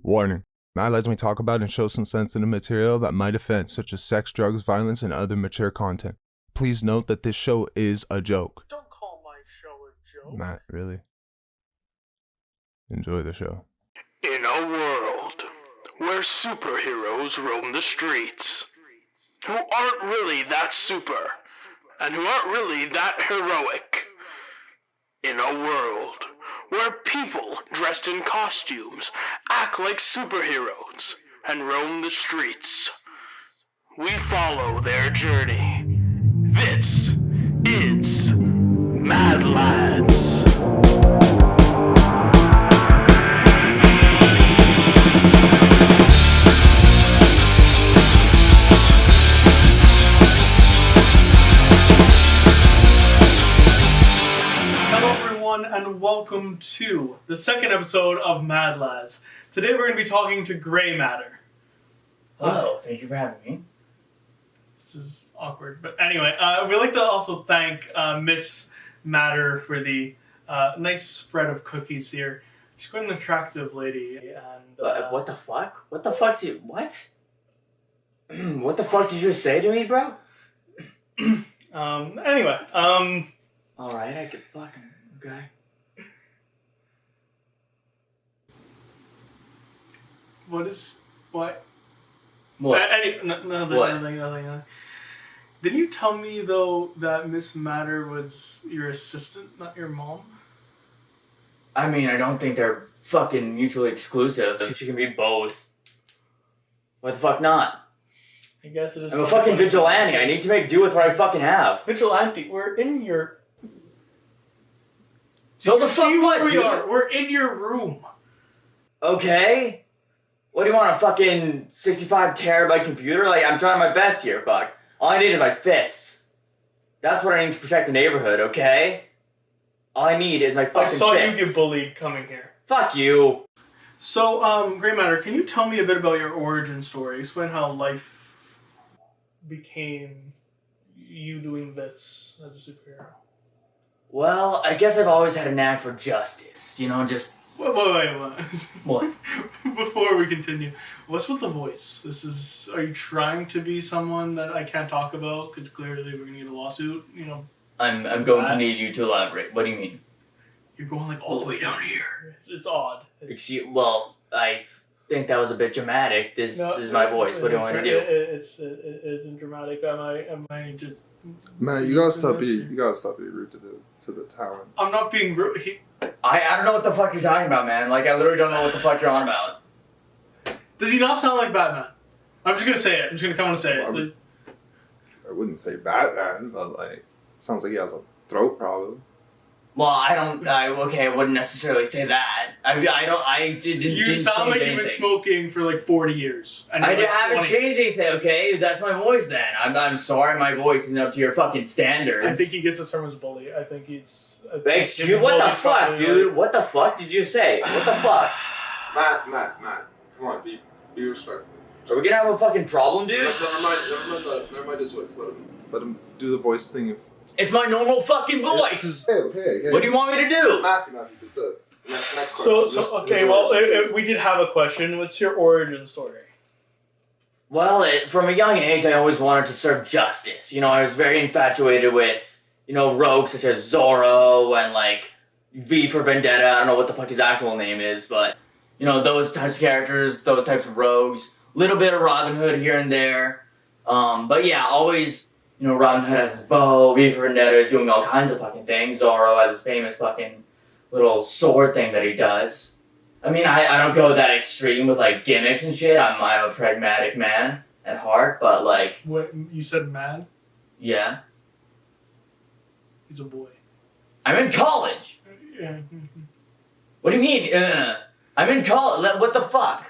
Warning. Madlads may talk about and show some sensitive material that might offend, such as sex, drugs, violence, and other mature content. Please note that this show is a joke. Don't call my show a joke. Matt, really? Enjoy the show. In a world where superheroes roam the streets, who aren't really that super, and who aren't really that heroic. In a world where people dressed in costumes act like superheroes and roam the streets, we follow their journey. This is Madlads. And welcome to the second episode of Madlads. Today we're going to be talking to GrayMatter. Hello, thank you for having me. This is awkward, but anyway, we'd like to also thank Miss Matter for the nice spread of cookies here. She's quite an attractive lady. And What the fuck? What the fuck did what? What the fuck did you say to me, bro? Anyway, Alright, I could fucking... Okay. What? What? Nothing. Didn't you tell me, though, that Miss Matter was your assistant, not your mom? I mean, I don't think they're fucking mutually exclusive. She can be both. What the fuck not? I guess it is. I'm a fucking vigilante. I need to make do with what I fucking have. Vigilante, we're in your... So the fuck what, we dude? are. We're in your room. Okay. What do you want, a fucking 65 terabyte computer? Like, I'm trying my best here, fuck. All I need is my fists. That's what I need to protect the neighborhood, okay? All I need is my fucking fists. I saw you get bullied coming here. Fuck you. So, GrayMatter, can you tell me a bit about your origin story? Explain how life became you doing this as a superhero. Well, I guess I've always had a knack for justice. You know, just... Wait. What? Before we continue, what's with the voice? Are you trying to be someone that I can't talk about? Because clearly we're going to get a lawsuit, you know. I'm going to need you to elaborate. What do you mean? You're going like all the way down here. It's odd. Well, I think that was a bit dramatic. This is my voice. What do you want me to do? It isn't dramatic. Am I just... Matt, you gotta stop being rude to the talent. I'm not being rude. I don't know what the fuck you're talking about, man. Like, I literally don't know what the fuck you're on about. Does he not sound like Batman? I'm just gonna say it. I'm just gonna come and say it. I wouldn't say Batman, but like, sounds like he has a throat problem. Well, I wouldn't necessarily say that. You sound like you've been smoking for like 40 years. I haven't changed anything, okay? That's my voice then. I'm sorry my voice isn't up to your fucking standards. I think he gets his term as bully. I think he's... Excuse what the fuck, dude? What the fuck did you say? What the fuck? Matt, come on, be respectful. Are we gonna have a fucking problem, dude? Never mind his voice. Let him do the voice thing. It's my normal fucking voice! Okay. What do you want me to do? Matthew, just the next question. We did have a question. What's your origin story? Well, from a young age, I always wanted to serve justice. You know, I was very infatuated with, rogues such as Zorro and, like, V for Vendetta. I don't know what the fuck his actual name is, but, those types of characters, those types of rogues. Little bit of Robin Hood here and there. But yeah, always... Robin Hood has his bow, V for Vendetta is doing all kinds of fucking things, Zorro has his famous fucking little sword thing that he does. I mean, I don't go that extreme with, like, gimmicks and shit, I'm a pragmatic man at heart, but, like... What, you said man? Yeah. He's a boy. I'm in college! Yeah. What do you mean, I'm in college, what the fuck?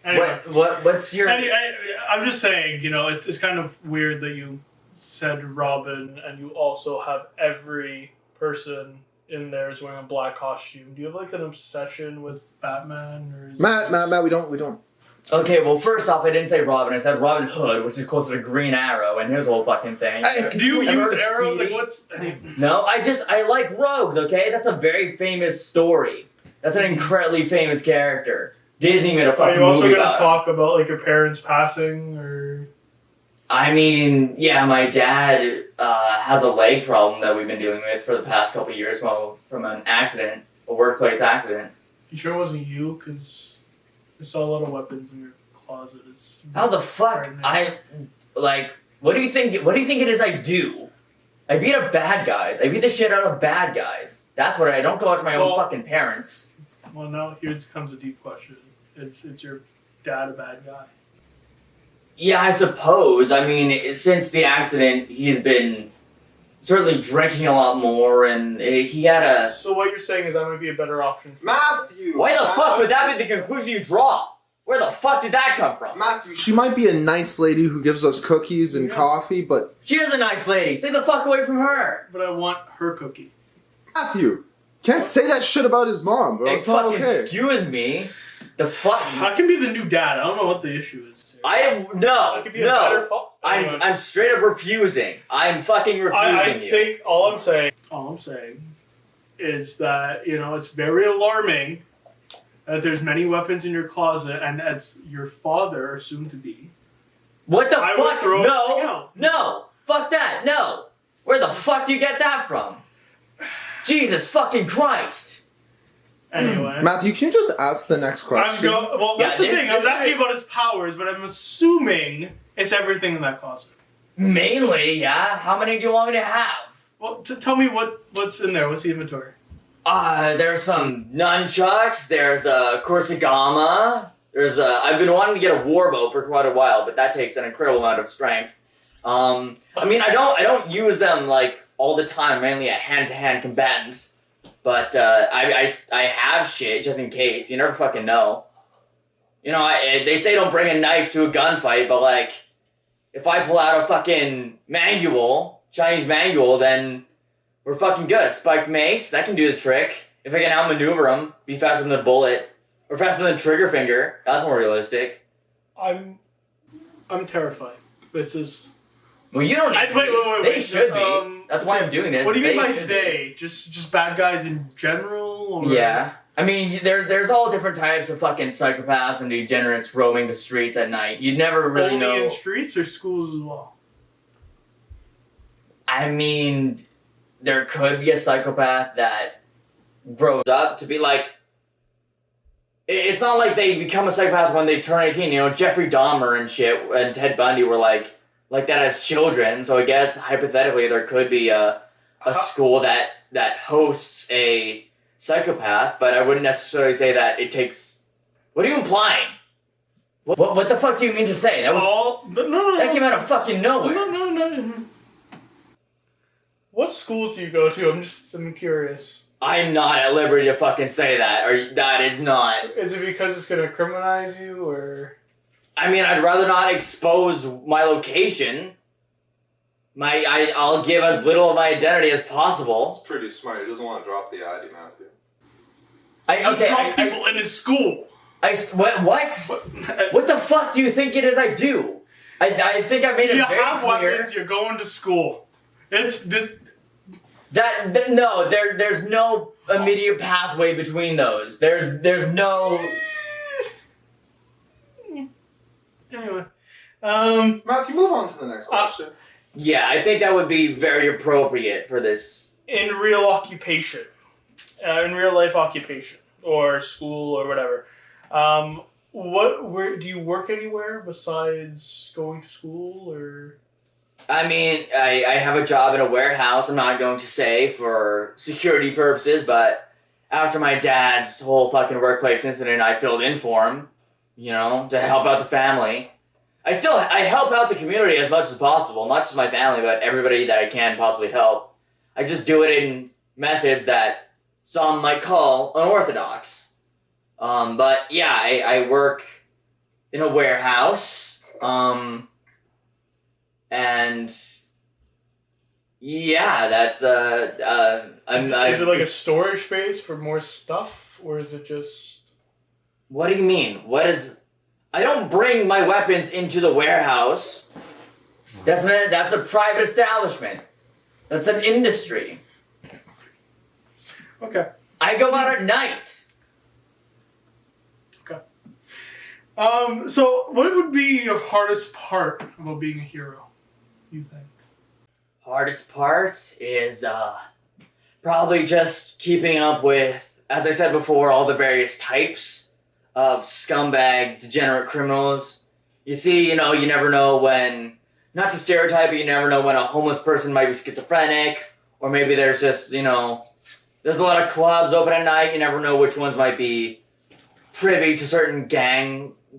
Anyway, what's your... I'm just saying, it's kind of weird that you said Robin and you also have every person in there is wearing a black costume. Do you have like an obsession with Batman? Or Matt, we don't. Okay, well, first off, I didn't say Robin. I said Robin Hood, which is closer to Green Arrow, and his whole fucking thing. Do you use arrows? Like, what's... No, I like rogues, okay? That's a very famous story. That's an incredibly famous character. Disney made a Are fucking you also movie going to about it. talk about like your parents passing or? I mean, yeah, my dad has a leg problem that we've been dealing with for the past couple of years from an accident, a workplace accident. You sure it wasn't you? Because I saw a lot of weapons in your closet. It's How the fuck? What do you think it is I do? I beat up bad guys. I beat the shit out of bad guys. That's what I don't go after my own fucking parents. Well, now here comes a deep question. It's your dad a bad guy? Yeah, I suppose. I mean, since the accident, he's been certainly drinking a lot more, and he had a... So what you're saying is I might be a better option for Matthew! Why the fuck would that be the conclusion you draw? Where the fuck did that come from? Matthew, She might be a nice lady who gives us cookies and Yeah. coffee, but She is a nice lady. Stay the fuck away from her. But I want her cookie. Matthew can't say that shit about his mom, bro. Hey, It's not fucking okay. excuse me. The fuck? I can be the new dad. I don't know what the issue is. I I could be a better no. father. Anyway. I'm straight up refusing. I'm fucking refusing I you. think all I'm saying is that, it's very alarming that there's many weapons in your closet and it's your father or soon to be. What the I would fuck? throw everything out. No. Fuck that. No. Where the fuck do you get that from? Jesus fucking Christ. Anyway. Matthew, can you just ask the next question? Well, Yeah, that's the this- thing. I was this asking is- about his powers, but I'm assuming it's everything in that closet. Mainly, yeah. How many do you want me to have? Well, tell me what's in there. What's the inventory? There's some nunchucks. There's a Korsagama. I've been wanting to get a warbow for quite a while, but that takes an incredible amount of strength. I mean, I don't use them like all the time. Mainly a hand-to-hand combatant, but I have shit just in case. You never fucking know. They say don't bring a knife to a gunfight, but like, if I pull out a fucking Chinese manual, then we're fucking good. Spiked mace, that can do the trick. If I can outmaneuver them, be faster than a bullet, or faster than a trigger finger, that's more realistic. I'm terrified. This is. Well, you don't need to be. Wait. They should be. That's why I'm doing this. What do you mean by should be. they? Just bad guys in general? Or? Yeah. I mean, there's all different types of fucking psychopaths and degenerates roaming the streets at night. You'd never really Only know. in streets or schools as well? I mean, there could be a psychopath that grows up to be like... It's not like they become a psychopath when they turn 18. Jeffrey Dahmer and shit and Ted Bundy were like that as children. So I guess, hypothetically, there could be a school that hosts a psychopath, but I wouldn't necessarily say that it takes... What are you implying? What the fuck do you mean to say? That was... No. That came out of fucking nowhere. No. What schools do you go to? I'm curious. I'm not at liberty to fucking say that, or that is not. Is it because it's gonna criminalize you, or? I mean, I'd rather not expose my location. I'll give as little of my identity as possible. It's pretty smart. He doesn't want to drop the ID, Matthew. People in his school. What the fuck do you think it is I do? I think I made it You very have clear. weapons. You're going to school. There's no immediate pathway between those. There's no... Anyway. Matthew, move on to the next question. Yeah, I think that would be very appropriate for this. In real occupation. In real life occupation. Or school or whatever. Where do you work anywhere besides going to school or? I mean, I have a job in a warehouse, I'm not going to say for security purposes, but after my dad's whole fucking workplace incident, I filled in for him, to help out the family. I help out the community as much as possible, not just my family, but everybody that I can possibly help. I just do it in methods that some might call unorthodox. But yeah, I work in a warehouse, and yeah, that's Is it like a storage space for more stuff, or is it just? What do you mean? I don't bring my weapons into the warehouse. That's a private establishment. That's an industry. Okay. I go out at night. Okay. So what would be your hardest part about being a hero, you think? Hardest part is probably just keeping up with, as I said before, all the various types of scumbag, degenerate criminals. You see, you never know when, not to stereotype, but you never know when a homeless person might be schizophrenic, or maybe there's just, there's a lot of clubs open at night, you never know which ones might be privy to certain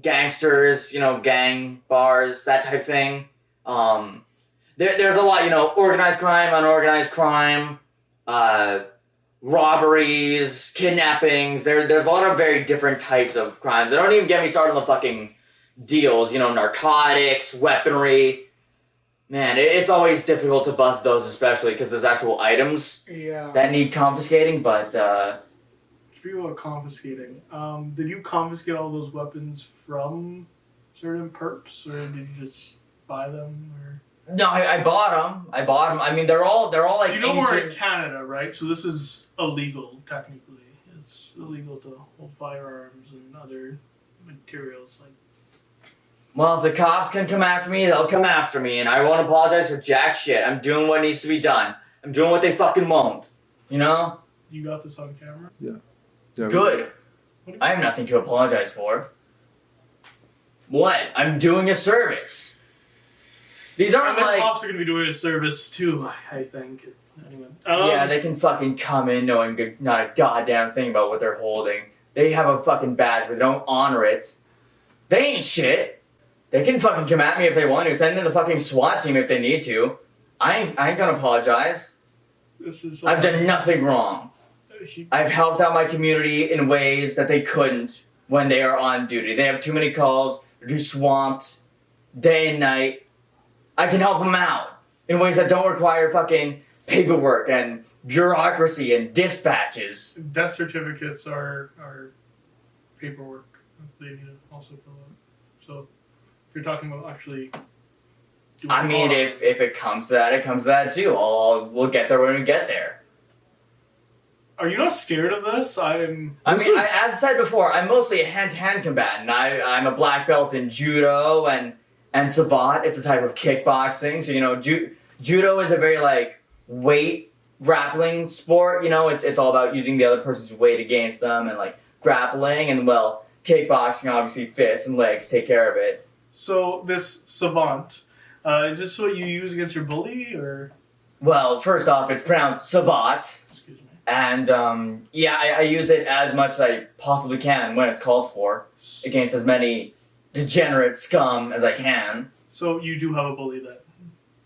gangsters, gang bars, that type of thing. There's a lot, organized crime, unorganized crime, robberies, kidnappings. There's a lot of very different types of crimes. Don't even get me started on the fucking deals, narcotics, weaponry. Man, it's always difficult to bust those, especially because there's actual items that need confiscating, but, Speaking of confiscating, did you confiscate all those weapons from certain perps, or did you just buy them, or...? No, I bought them. I mean, they're all like we're in ancient... Canada, right? So this is illegal, technically. It's illegal to hold firearms and other materials, like... Well, if the cops can come after me, they'll come after me, and I won't apologize for jack shit. I'm doing what needs to be done. I'm doing what they fucking won't. You know? You got this on camera? Yeah. Good. I have nothing to apologize for. What? I'm doing a service. These aren't and the like... cops are going to be doing a service too, I think. Anyway. Yeah, they can fucking come in knowing not a goddamn thing about what they're holding. They have a fucking badge, but they don't honor it. They ain't shit. They can fucking come at me if they want to. Send in the fucking SWAT team if they need to. I ain't gonna apologize. I've done nothing wrong. I've helped out my community in ways that they couldn't when they are on duty. They have too many calls. They're too swamped. Day and night. I can help them out in ways that don't require fucking paperwork and bureaucracy and dispatches. Death certificates are paperwork. They need to also fill out. So... You're talking about actually doing I mean, if it comes to that, it comes to that too. We'll get there when we get there. Are you not scared of this? As I said before, I'm mostly a hand-to-hand combatant. I'm a black belt in judo and savate. It's a type of kickboxing. So, judo is a very, weight grappling sport. It's all about using the other person's weight against them and, grappling. And, well, kickboxing, obviously, fists and legs take care of it. So this savant, is this what you use against your bully, or? Well, first off, it's pronounced savate. Excuse me. And, I use it as much as I possibly can when it's called for, against as many degenerate scum as I can. So you do have a bully then?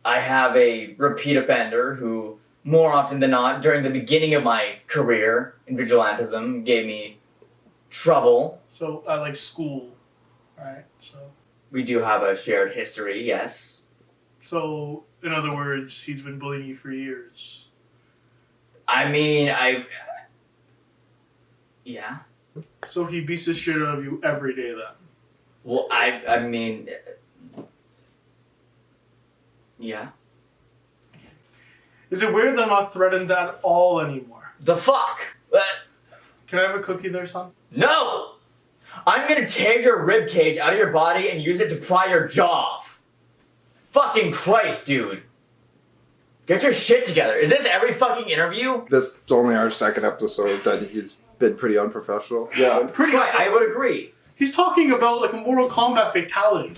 I have a repeat offender who, more often than not, during the beginning of my career in vigilantism, gave me trouble. So, school, right? So... We do have a shared history, yes. So, in other words, he's been bullying you for years. Yeah. So he beats the shit out of you every day then? Well, yeah. Is it weird that I'm not threatened at all anymore? The fuck? Can I have a cookie there, son? No! I'm gonna tear your ribcage out of your body and use it to pry your jaw off. Fucking Christ, dude. Get your shit together. Is this every fucking interview? This is only our second episode that he's been pretty unprofessional. Yeah. I would agree. He's talking about, a Mortal Kombat fatality.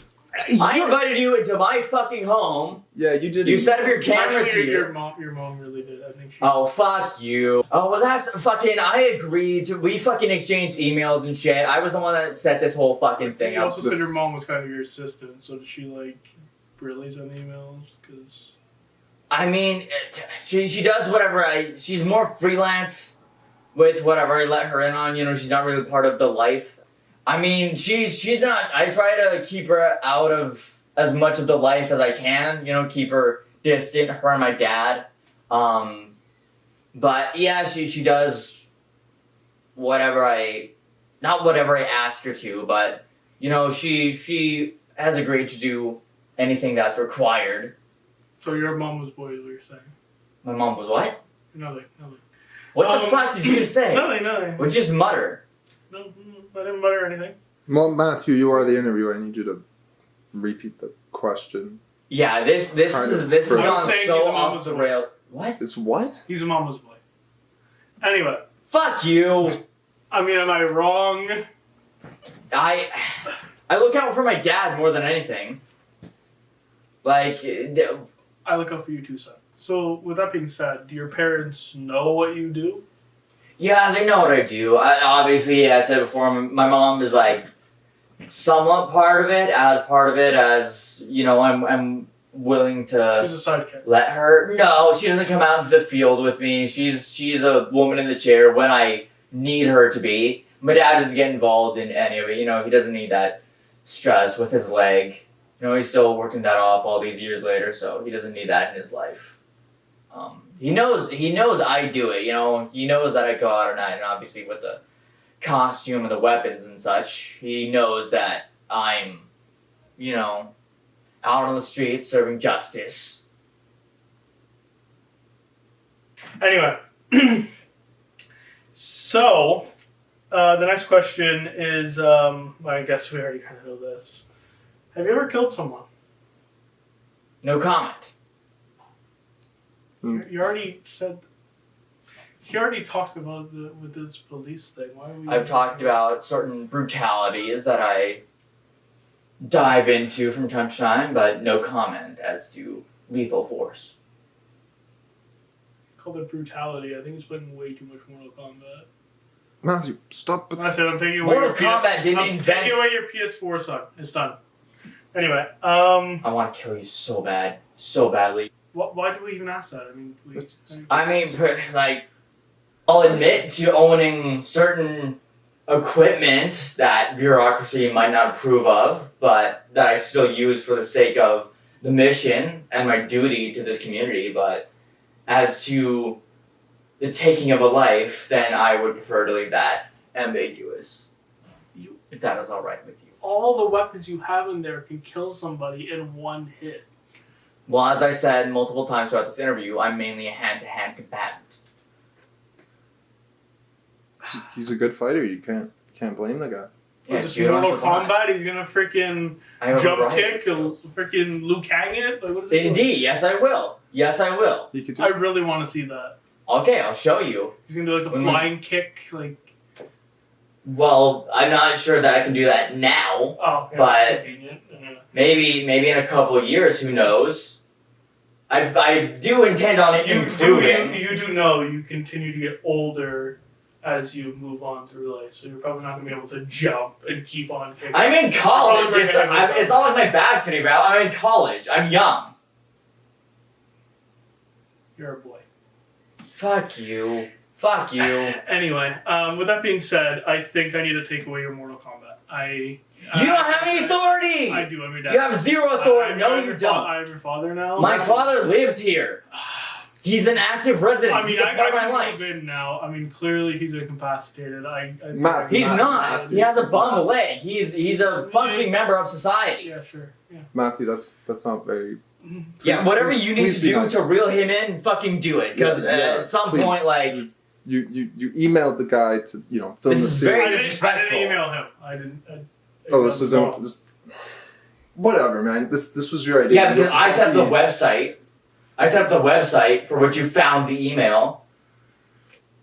I invited you into my fucking home. Yeah, you did. You set up your cameras Actually, here. Your mom really did. I think she... Oh, fuck you. Oh, well, that's fucking... I agreed to... We fucking exchanged emails and shit. I was the one that set this whole fucking thing You up. also said your mom was kind of your assistant, so did she, really send emails? Because... I mean, she does whatever she's more freelance with whatever I let her in on. She's not really part of the life. I mean, she's not... I try to keep her out of as much of the life as I can. Keep her distant, her and my dad. But, yeah, she does whatever not whatever I ask her to, but, she has agreed to do anything that's required. So your mom was boy, is what you're saying? My mom was what? Nothing. What the fuck did you just say? Nothing. Well, just mutter. No, I didn't mutter anything. Well, Matthew, you are the interviewer. I need you to repeat the question. Yeah, this has I'm gone saying he's so a mama's off the boy. rail. What? It's what? He's a mama's boy. Anyway, Fuck you. I mean, am I wrong? I look out for my dad more than anything. Like, I look out for you too, son. So, with that being said, do your parents know what you do? yeah, they know what I do. Obviously, as I said before, my mom is like somewhat part of it, as you know, I'm willing to She's a sidekick. let her. No, she doesn't come out into the field with me. She's a woman in the chair when I need her to be. My dad doesn't get involved in any of it. You know, he doesn't need that stress with his leg. You know, he's still working that off all these years later, so he doesn't need that in his life. He knows I do it. You know, he knows that I go out at night, and obviously with the costume and the weapons and such, he knows that I'm, you know, out on the streets serving justice. Anyway, so the next question is, I guess we already kind of know this. Have you ever killed someone? No comment. You already said. He already talked about with this police thing. Why? Are we I've talked about certain brutalities that I dive into from time to time, but no comment as to lethal force. Called it brutality. I think he's playing way too much Mortal Kombat. Matthew, stop. I said I'm taking away Mortal your Kombat didn't I'm invent- taking away your PS4, son. It's done. Anyway, I want to kill you so bad, so badly. why do we even ask that? I mean, like, I'll admit to owning certain equipment that bureaucracy might not approve of, but that I still use for the sake of the mission and my duty to this community. But as to the taking of a life, then I would prefer to leave that ambiguous. If that is all right with you. all the weapons you have in there can kill somebody in one hit. Well, as I said multiple times throughout this interview, I'm mainly a hand-to-hand combatant. He's a good fighter. You can't blame the guy. Yeah, Just dude, Mortal I'm so fine. Kombat, he's gonna freaking I have a jump variety kick of and skills. freaking Liu Kang it? Like, what is it? Indeed, yes I will. Yes I will. He could do I really want to see that. Okay, I'll show you. He's gonna do like the When we- flying kick, like. Well, I'm not sure that I can do that now. Oh, yeah, But- that's convenient. Yeah. Maybe in a couple of years, who knows? I do intend on improving. You do know you continue to get older as you move on through life, so you're probably not gonna be able to jump and keep on kicking. I'm in college. Probably It's, break a hip or it's not like my back's gonna be out. I'm in college. I'm young. You're a boy. Fuck you. Fuck you. Anyway, with that being said, I think I need to take away your Mortal Kombat. You don't have any authority. I do. I'm your dad. You have zero authority. I'm No, your you don't. I'm your father now. My father lives here. He's an active resident. I mean, He's a I part of my can life. move in now. I mean, clearly he's incapacitated. Matt, He's Matt, not. Matt. He has a bum leg. He's a functioning member of society. Yeah, sure. Yeah. Matthew, that's not very. Yeah, whatever Please- you need please to be do nice. to reel him in, fucking do it. Because Yeah, at some please. point, like, You emailed the guy to film This the is series. very- I didn't disrespectful. email him. I didn't. Oh, this was this. Whatever, man. This was your idea. yeah, because I set up the website. I set up the website for which you found the email.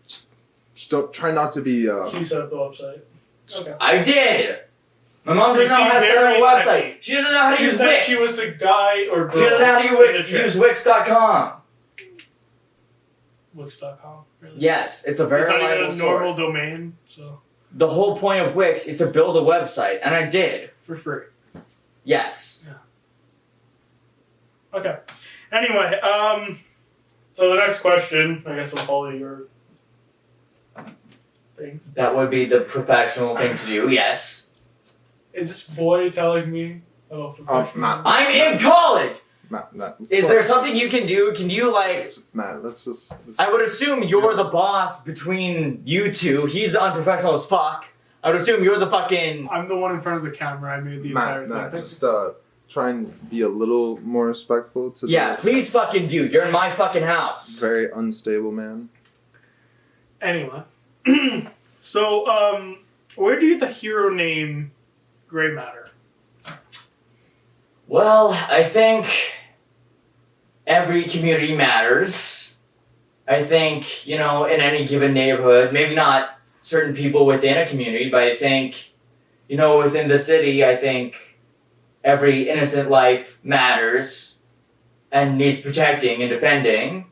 Just don't try not to be. He set up the website. Okay. I did. My mom You doesn't know how to seem set up a very website. techy. She doesn't know how to You use said Wix. she was a guy or girl. She doesn't know how to in a chair. use Wix.com. Wix.com. Really? Yes, it's a very It's not reliable even a normal source. domain, so The whole point of Wix is to build a website, and I did. for free. Yes. Okay. Anyway, so the next question, I guess I'll follow your things. That would be the professional thing to do, yes. Is this boy telling me about professional? Matt. I'm in college! Matt, Is there something you can do? Can you, like... Matt, let's I would assume you're the boss between you two. He's unprofessional as fuck. I would assume you're the fucking... I'm the one in front of the camera. I made the entire Matt, thing. just try and be a little more respectful to Yeah, the please fucking do. You're in my fucking house. very unstable man. Anyway, so where do you get the hero name gray matter? Well, I think every community matters. I think, in any given neighborhood, maybe not certain people within a community, but I think, within the city, I think every innocent life matters and needs protecting and defending.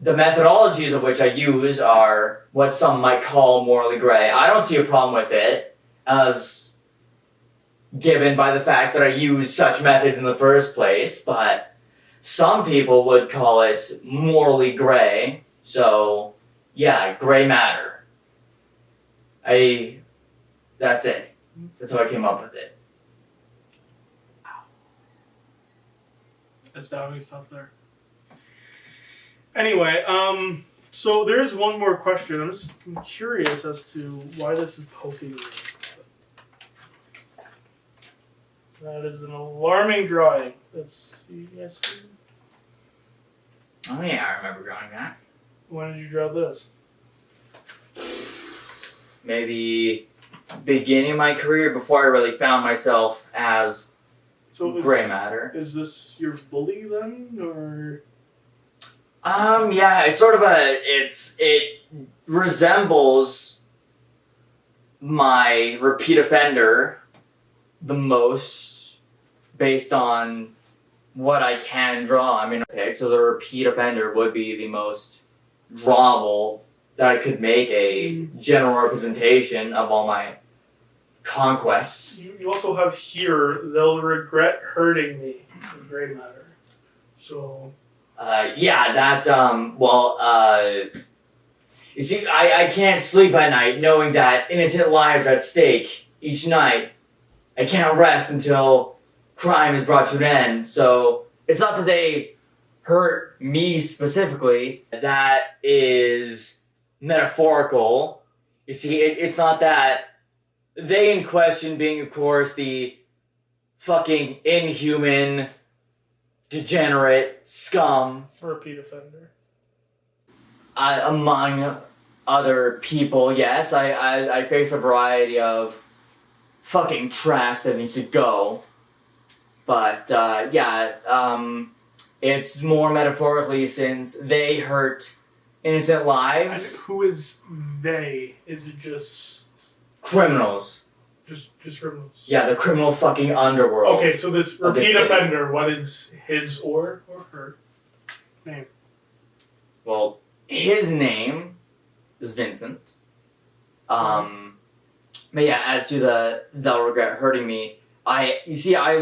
The methodologies of which I use are what some might call morally gray. I don't see a problem with it, as given by the fact that I use such methods in the first place, but some people would call it morally gray. So, yeah, gray matter. That's it. That's how I came up with it. Astounding stuff there. Anyway, so there's one more question. I'm just curious as to why this is poking me. That is an alarming drawing. That's, you guys see? Oh yeah, I remember drawing that. When did you draw this? Maybe beginning of my career, before I really found myself as gray matter. Is this your bully then, or? Yeah, it's sort of it resembles my repeat offender the most, based on what I can draw. I mean, okay, so the repeat offender would be the most drawable that I could make a general representation of all my conquests. You also have here, they'll regret hurting me, in gray matter. So. Yeah, that, you see, I can't sleep at night knowing that innocent lives are at stake each night. I can't rest until crime is brought to an end. So, it's not that they hurt me specifically. That is metaphorical. You see, it's not that. They in question being, of course, the fucking inhuman, degenerate scum. Repeat offender. Among other people, yes. I face a variety of fucking trash that needs to go. But, it's more metaphorically since they hurt innocent lives. And who is they? Is it just... Criminals. Just criminals? Yeah, the criminal fucking underworld. Okay, so this repeat offender, what is his or her name? Well, his name is Vincent. But yeah, as to they'll regret hurting me, I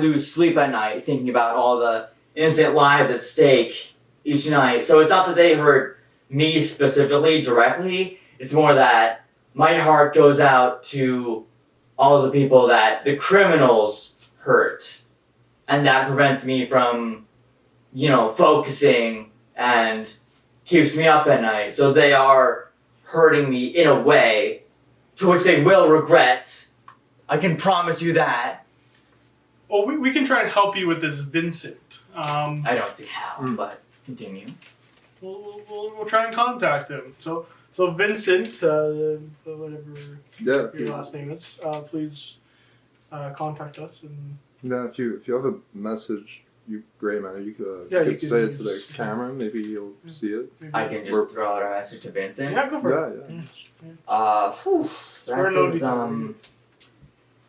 lose sleep at night thinking about all the innocent lives at stake each night. So it's not that they hurt me specifically, directly. It's more that my heart goes out to all of the people that the criminals hurt. And that prevents me from, focusing and keeps me up at night. So they are hurting me in a way to which they will regret. I can promise you that. Well, we can try and help you with this Vincent. I don't see how, but continue. We'll try and contact him. So Vincent, whatever your last name is, please contact us. And yeah, if you have a message, gray matter, you could say it to the camera. Maybe you'll see it. I can just throw out a message to Vincent. Yeah, go for it. That is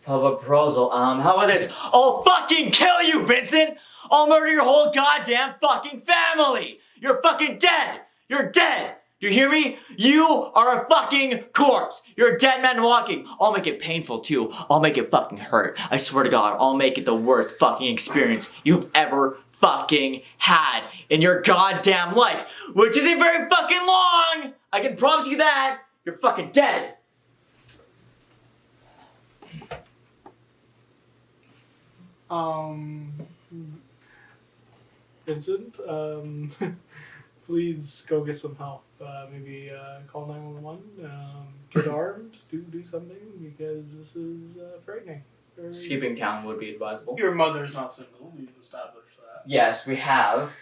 hell of a proposal. How about this? I'll fucking kill you, Vincent! I'll murder your whole goddamn fucking family! You're fucking dead! You're dead! You hear me? You are a fucking corpse. You're a dead man walking. I'll make it painful too. I'll make it fucking hurt. I swear to God, I'll make it the worst fucking experience you've ever fucking had in your goddamn life, which isn't very fucking long. I can promise you that. You're fucking dead. Vincent, please go get some help. Maybe call 911. Get armed. Do something, because this is frightening. Skipping town would be advisable. Your mother's not single. We've established that. Yes, we have.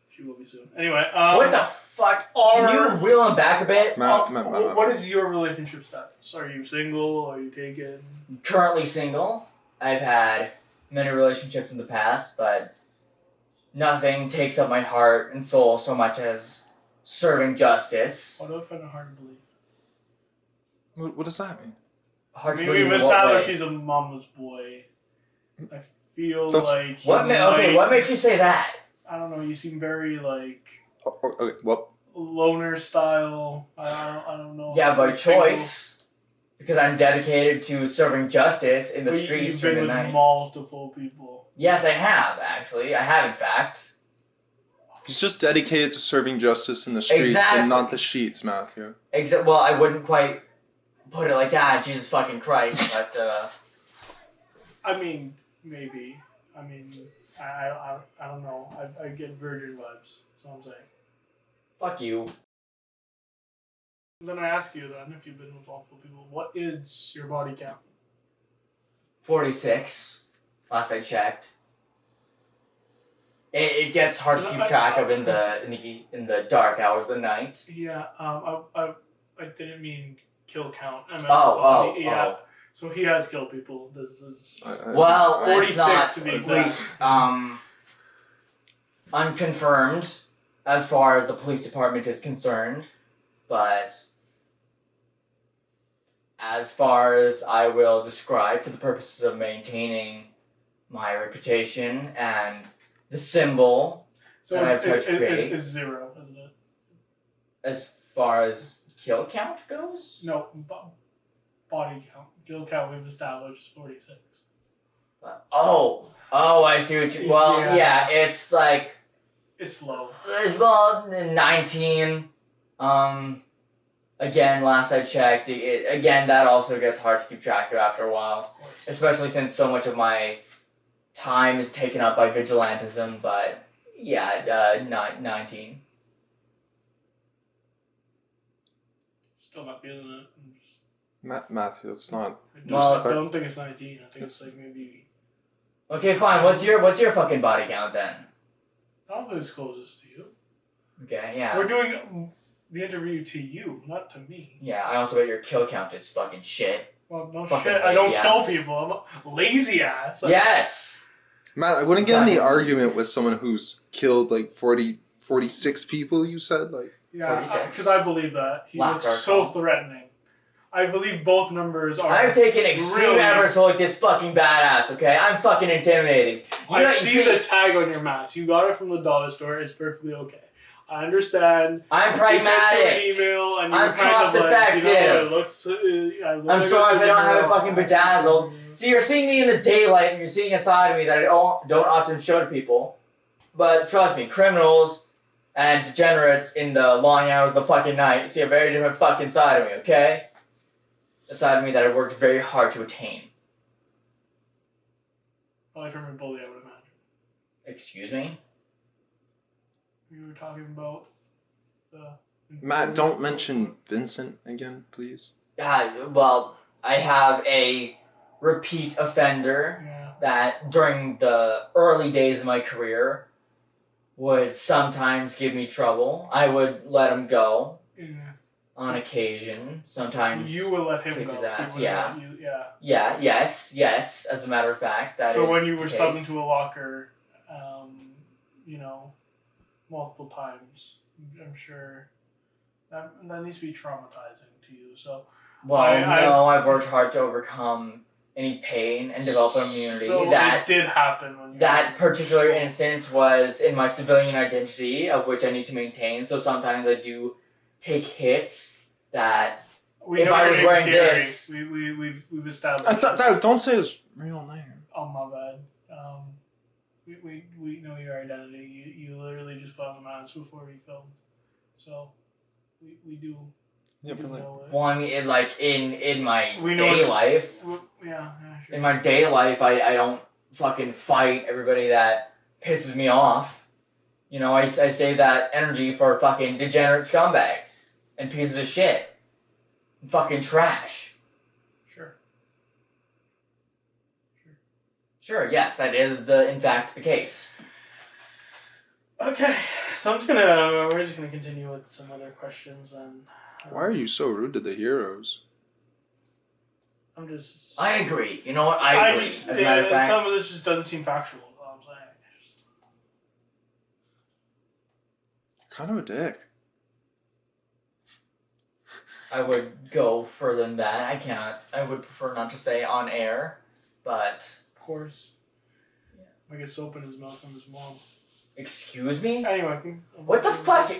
She will be soon. Anyway, what the fuck? Fuck. Can you reel him back a bit? What is your relationship status? Are you single? Are you taken? Currently single. I've had many relationships in the past, but nothing takes up my heart and soul so much as serving justice. What do I find it hard to believe? What does that mean? Hard to believe. We've established he's a mama's boy. I feel like what makes you say that? I don't know. You seem very like Okay, well, loner style. I don't know. Yeah, by choice, because I'm dedicated to serving justice in the streets You've been during the with night. multiple people. Yes, I have actually. I have, in fact. he's just dedicated to serving justice in the streets and not the sheets, Matthew. Well, I wouldn't quite put it like that. Jesus fucking Christ, but I mean, maybe. I mean, I don't know. I get virgin vibes. That's what I'm saying. fuck you. Then I ask you then, if you've been with multiple people, what is your body count? 46. Last I checked. It gets hard to keep track of in the dark hours of the night. Yeah. I didn't mean kill count. I meant Oh. So he has killed people. This is Well, 46 it's not to be at least exact. unconfirmed as far as the police department is concerned, but as far as I will describe for the purposes of maintaining my reputation and the symbol that I've tried to create. It's 0, isn't it? As far as kill count goes? No, body count. Kill count we've established is 46. Oh, I see what you... Well, yeah it's like... It's low. Well, 19. Again, last I checked, again, that also gets hard to keep track of after a while. Especially since so much of my time is taken up by vigilantism, but yeah, 19. Still not feeling it. Matthew, it's not. I don't think it's 19. I think it's like maybe... Okay, fine. What's your fucking body count then? I don't think it's closest to you. Okay, yeah. We're doing the interview to you, not to me. Yeah, I also bet your kill count is fucking shit. Well, no Fucking shit. I don't lazy kill ass. people. I'm a lazy ass. Yes! Matt, I wouldn't get in the argument with someone who's killed like 46 people, you said? Like, Yeah, 46. because I believe that. He Last was so article. threatening. I believe both numbers are... I've taken extreme really- efforts to look this fucking badass, okay? I'm fucking intimidating. I see the tag on your mask. You got it from the dollar store. It's perfectly okay. I understand. I'm You sent through an pragmatic. email and I'm you're kind of like, you know, cost-effective. it looks... I look I'm like sorry a if I don't have it superhero. fucking bedazzled. See, you're seeing me in the daylight and you're seeing a side of me that I don't often show to people. But trust me, criminals and degenerates in the long hours of the fucking night see a very different fucking side of me, okay? A side of me that I worked very hard to attain. Probably from a bully, I would imagine. Excuse me? We were talking about the... Matt, don't mention Vincent again, please. Well, I have a repeat offender Yeah. that during the early days of my career would sometimes give me trouble. I would let him go Yeah. on occasion. Sometimes You will let him kick go. his ass, He wouldn't yeah. let you- yeah. Yeah, yes, as a matter of fact, that So is when you were the stuck case. into a locker, you know, multiple times, I'm sure that needs to be traumatizing to you. So Well, I- no, I've worked hard to overcome any pain and develop an immunity. So That it did happen when you that were- particular instance was in my civilian identity, of which I need to maintain. So sometimes I do take hits that We if know I your was name's wearing Gary. this- we've established. Don't say his real name. Oh my bad. We know your identity. You literally just put on the mask before we filmed, so we do. Yeah, we do but like, know it. well, I mean, in my We know day it's- life, Yeah, sure. in my day life, I don't fucking fight everybody that pisses me off. You know, I save that energy for fucking degenerate scumbags and pieces of shit. And fucking trash. Sure. Sure, yes, that is in fact the case. Okay, so we're just gonna continue with some other questions then. Why are you so rude to the heroes? I agree. You know what? I agree. As a matter of fact, some of this just doesn't seem factual. I'm saying. Kind of a dick. I would go further than that. I would prefer not to say on air, but... Of course. Yeah. I guess soap in his mouth from his mom. Excuse me? Anyway. What the fuck?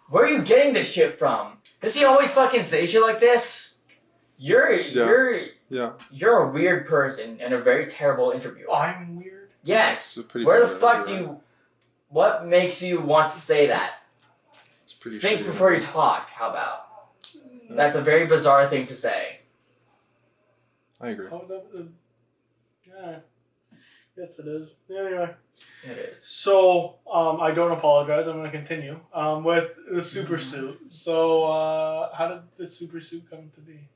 Where are you getting this shit from? Does he always fucking say shit like this? You're a weird person and a very terrible interviewer. I'm weird? Yes. Where the fuck do you... What makes you want to say that? It's pretty Think before you talk, how about? That's a very bizarre thing to say. I agree. Yeah. Yes, it is. Anyway. It is. So, I don't apologize. I'm going to continue with the super suit. So, how did the super suit come to be?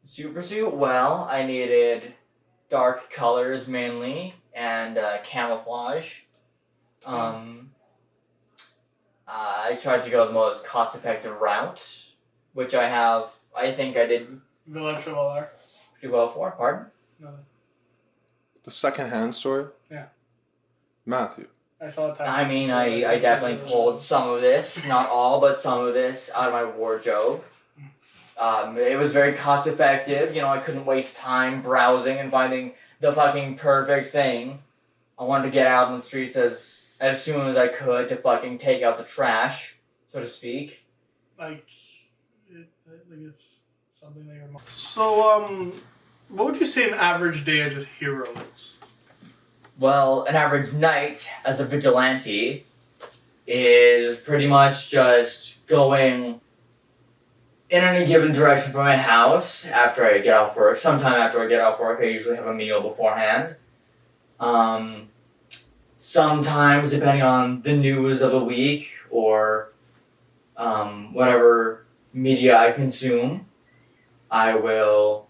Super suit? Well, I needed dark colors mainly and camouflage. I tried to go the most cost-effective route, which I think I did Village Chevalier. pretty well for. Pardon? No. The second-hand store? Yeah. Matthew. I saw a tag. I mean, I definitely pulled some of this, not all, but some of this out of my wardrobe. It was very cost-effective. You know, I couldn't waste time browsing and finding the fucking perfect thing. I wanted to get out on the streets as soon as I could to fucking take out the trash, so to speak. It's something that you're... So, what would you say an average day as a hero is? Well, an average night as a vigilante is pretty much just going in any given direction from my house after I get off work. Sometime after I get off work, I usually have a meal beforehand. Sometimes, depending on the news of the week or whatever media I consume, I will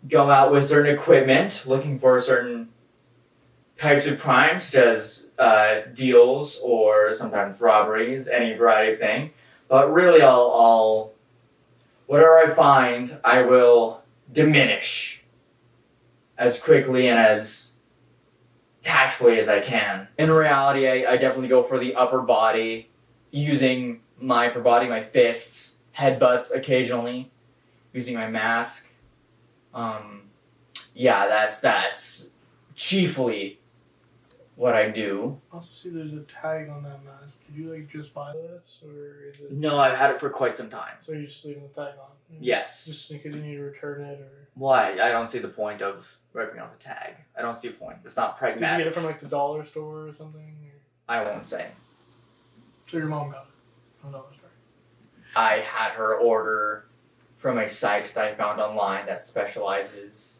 go out with certain equipment, looking for certain types of crimes, such as deals or sometimes robberies, any variety of thing. But really, I'll whatever I find, I will diminish as quickly and as tactfully as I can. In reality, I definitely go for the upper body, using my upper body, my fists, headbutts occasionally, using my mask. Yeah, that's chiefly what I do. I also see there's a tag on that mask. Did you just buy this, or is it... No, I've had it for quite some time. So you're just leaving the tag on? Yes. Just in case you need to return it, or... Why? I don't see the point of ripping off the tag. I don't see a point. It's not pragmatic. Did you get it from the dollar store or something? Or... I won't say. So your mom got it from the dollar store? I had her order from a site that I found online that specializes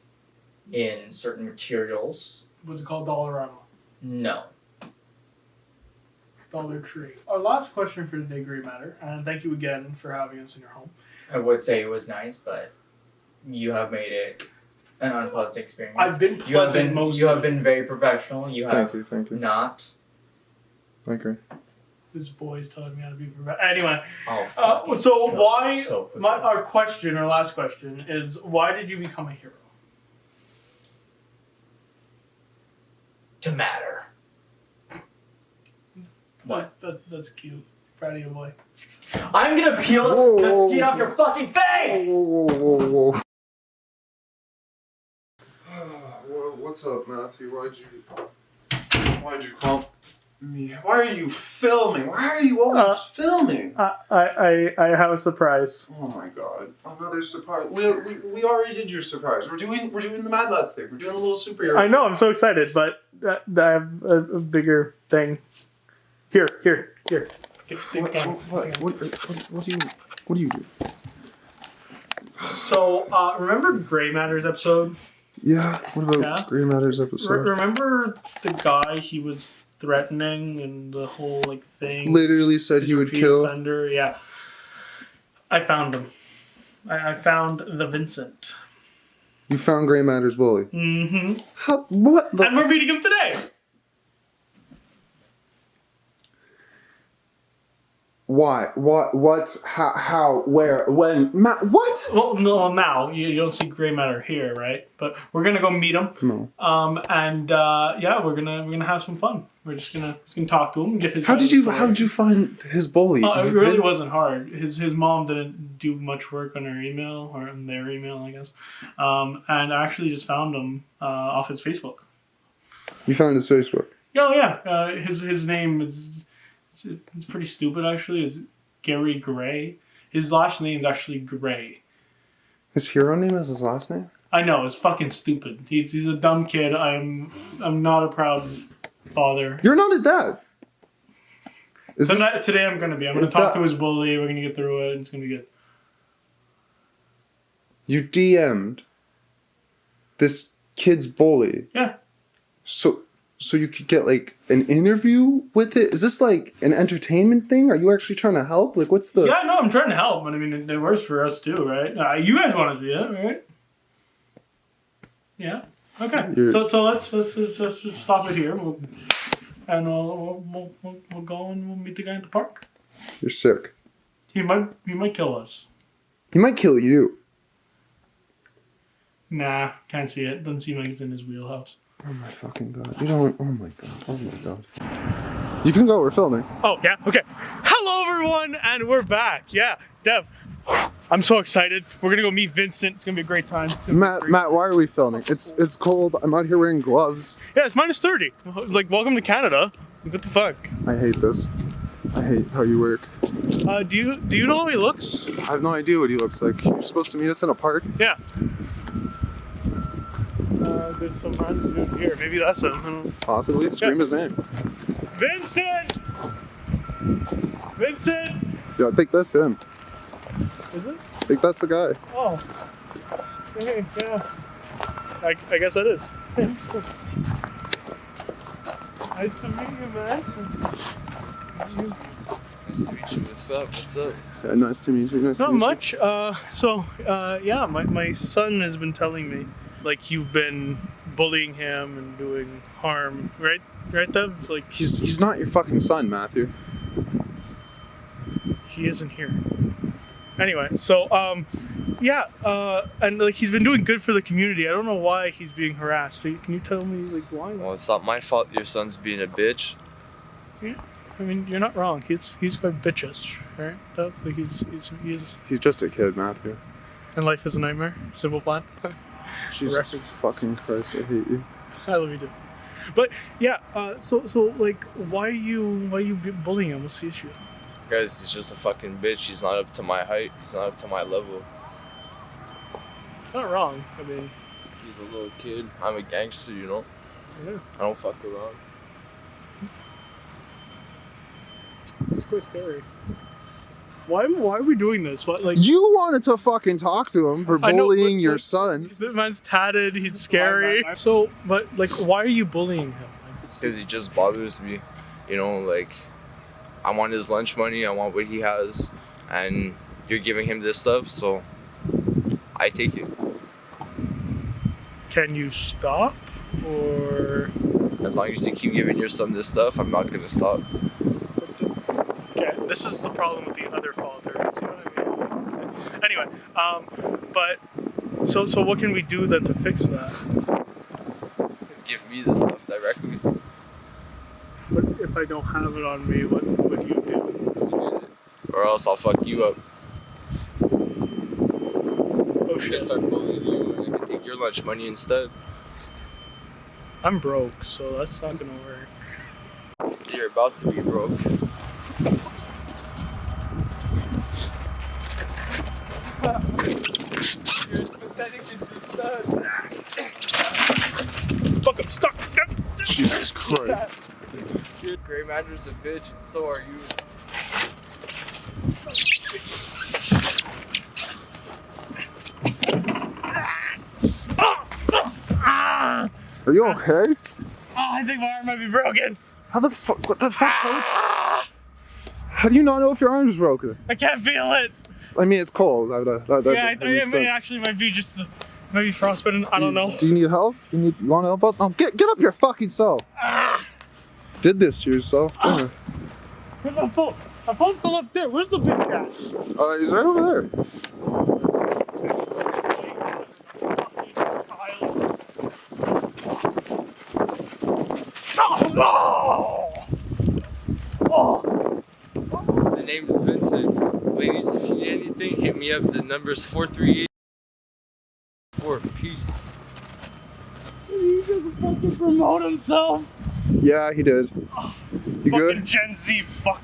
in certain materials. Was it called Dollarama? No. Dollar Tree. Our last question for today, GrayMatter, and thank you again for having us in your home. I would say it was nice, but you have made it an unpleasant experience. I've been pleasant most. You have been very professional. You have Thank you. not. I agree. This boy's telling me how to be professional. Anyway. Oh, so why... Our last question is, why did you become a hero? To matter. What? That's cute. Proud of you, boy. I'm gonna peel the skin off your fucking face! Whoa. What's up, Matthew? Why'd you call me? Why are you filming? Why are you always filming? I have a surprise. Oh my god. Another surprise. We already did your surprise. We're doing the Madlads thing. We're doing a little superhero. I know, I'm so excited, but I have a bigger thing. Here. What do you do? So, remember GrayMatter's episode? Yeah, what about GrayMatter's episode? Remember the guy he was threatening and the whole thing? Literally said he would kill. Offender? Yeah. I found him. I found the Vincent. You found GrayMatter's bully? Mm-hmm. What the? And we're meeting him today! Why? What? How? Where? When? What? Well, no, now you don't see GrayMatter here, right? But we're gonna go meet him. No. Yeah, we're gonna have some fun. We're just gonna talk to him and get his. How did you find his bully? It really wasn't hard. His mom didn't do much work on her email or on their email, I guess. And I actually just found him off his Facebook. You found his Facebook? Oh yeah. His name is it's pretty stupid actually. It's Gary Gray. His last name is actually Gray. His hero name is his last name? I know, it's fucking stupid. He's a dumb kid. I'm not a proud father. You're not his dad. Today I'm gonna be. I'm gonna talk to his bully. We're gonna get through it. It's gonna be good. You DM'd this kid's bully. Yeah. So you could get like an interview with it? Is this like an entertainment thing? Are you actually trying to help? Like what's the... Yeah, no, I'm trying to help, but I mean it works for us too, right? You guys want to see it, right? Yeah. Okay. So let's just stop it here. We'll go and we'll meet the guy at the park. You're sick. He might kill us. He might kill you. Nah, can't see it. Doesn't seem like it's in his wheelhouse. Oh my fucking god. You don't... Oh my god. Oh my god. You can go. We're filming. Oh, yeah? Okay. Hello, everyone, and we're back. Yeah, Dev. I'm so excited. We're going to go meet Vincent. It's going to be a great time. Matt, why are we filming? It's cold. I'm out here wearing gloves. Yeah, it's minus 30. Like, welcome to Canada. What the fuck? I hate this. I hate how you work. Do you know how he looks? I have no idea what he looks like. You're supposed to meet us in a park? Yeah. There's some random dude here. Maybe that's him. Possibly. Scream his name. Vincent! Vincent! Yeah, I think that's him. Is it? I think that's the guy. Oh. Hey, yeah. I guess that is. Nice to meet you, man. Nice to meet you. What's up? What's up? Yeah, nice to meet you. Not much. Yeah, my son has been telling me, like, you've been bullying him and doing harm, right? Right, Dev? Like, He's not your fucking son, Matthew. he isn't here. Anyway, so, yeah, and, like, he's been doing good for the community. I don't know why he's being harassed. So can you tell me, like, why? Well, it's not my fault your son's being a bitch. Yeah, I mean, you're not wrong. He's quite bitchish, right, Dev? Like, He's just a kid, Matthew. and life is a nightmare. Simple plan. Jesus Reference. fucking Christ, I hate you. I love you too. But yeah, so like, why are you bullying him? What's the issue? Guys, he's just a fucking bitch. He's not up to my height. He's not up to my level. Not wrong. I mean, He's a little kid. I'm a gangster, you know? yeah, I don't fuck around. it's quite scary. Why are we doing this? What, like, You wanted to fucking talk to him for I know, bullying but- your but- son. the man's tatted. He's scary. So, but like, why are you bullying him? Because he just bothers me. You know, like, I want his lunch money. I want what he has. And you're giving him this stuff, so I take it. Can you stop? Or As long as you keep giving your son this stuff, I'm not gonna stop. okay, this is the problem with the other father. See what I mean? Okay. Anyway, but so what can we do then to fix that? Give me this stuff directly. But if I don't have it on me, what would you do? Or else I'll fuck you up. Oh I'm gonna shit. start bullying you and I can take your lunch money instead. I'm broke, so that's not gonna work. You're about to be broke. Fuck, I'm stuck! Jesus Christ. GrayMatter's a bitch, and so are you. Are you okay? I think my arm might be broken. How the fuck? What the fuck? How do you not know if your arm's broken? I can't feel it. I mean, it's cold. That makes sense. Actually might be just maybe frostbitten. I don't know. Do you need help? You want help out? No, get up your fucking self. Did this to yourself. Where's my phone? I found the left there. Where's the big guy? He's right over there. The name is Vincent. Ladies, if you need anything, hit me up. The number is 438. Peace. He just fucking promote himself. Yeah, he did. You good? Fucking Gen Z fuck.